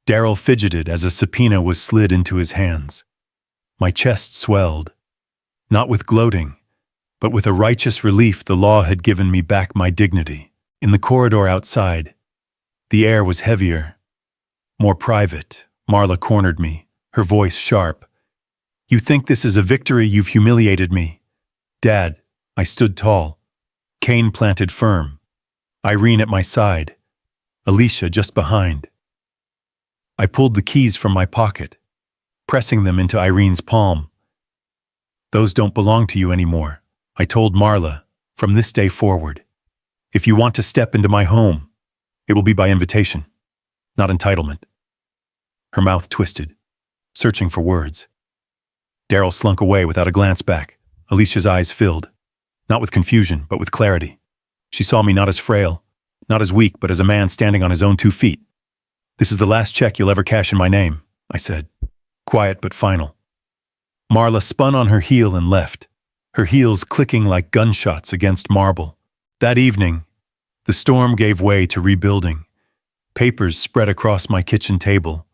Daryl fidgeted as a subpoena was slid into his hands. My chest swelled, not with gloating, but with a righteous relief the law had given me back my dignity. In the corridor outside, the air was heavier, more private. Marla cornered me, her voice sharp. You think this is a victory? You've humiliated me. Dad, I stood tall, cane planted firm, Irene at my side, Alicia just behind. I pulled the keys from my pocket, pressing them into Irene's palm. "Those don't belong to you anymore," I told Marla, "from this day forward. If you want to step into my home, it will be by invitation, not entitlement." Her mouth twisted, searching for words. Daryl slunk away without a glance back. Alicia's eyes filled, not with confusion, but with clarity. She saw me not as frail, not as weak, but as a man standing on his own 2 feet. "This is the last check you'll ever cash in my name," I said, quiet but final. Marla spun on her heel and left, her heels clicking like gunshots against marble. That evening, the storm gave way to rebuilding. Papers spread across my kitchen table.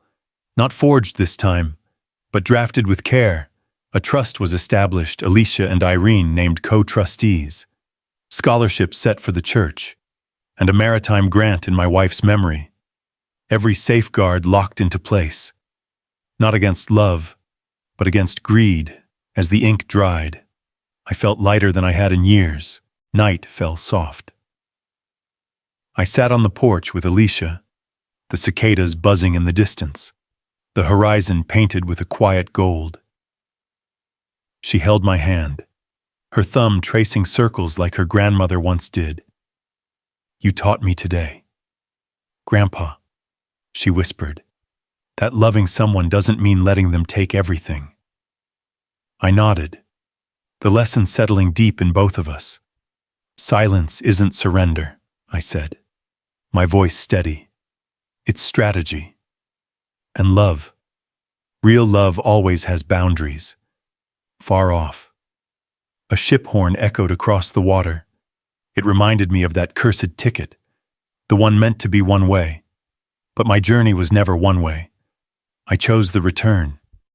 Not forged this time, but drafted with care. A trust was established, Alicia and Irene named co-trustees. Scholarships set for the church, and a maritime grant in my wife's memory. Every safeguard locked into place. Not against love, but against greed. As the ink dried, I felt lighter than I had in years. Night fell soft. I sat on the porch with Alicia, the cicadas buzzing in the distance, the horizon painted with a quiet gold. She held my hand, her thumb tracing circles like her grandmother once did. "You taught me today, Grandpa," she whispered, "that loving someone doesn't mean letting them take everything." I nodded, the lesson settling deep in both of us. "Silence isn't surrender," I said, my voice steady. "It's strategy. And love. Real love always has boundaries. Far off." A ship horn echoed across the water. It reminded me of that cursed ticket, the one meant to be one way. But my journey was never one way. I chose the return.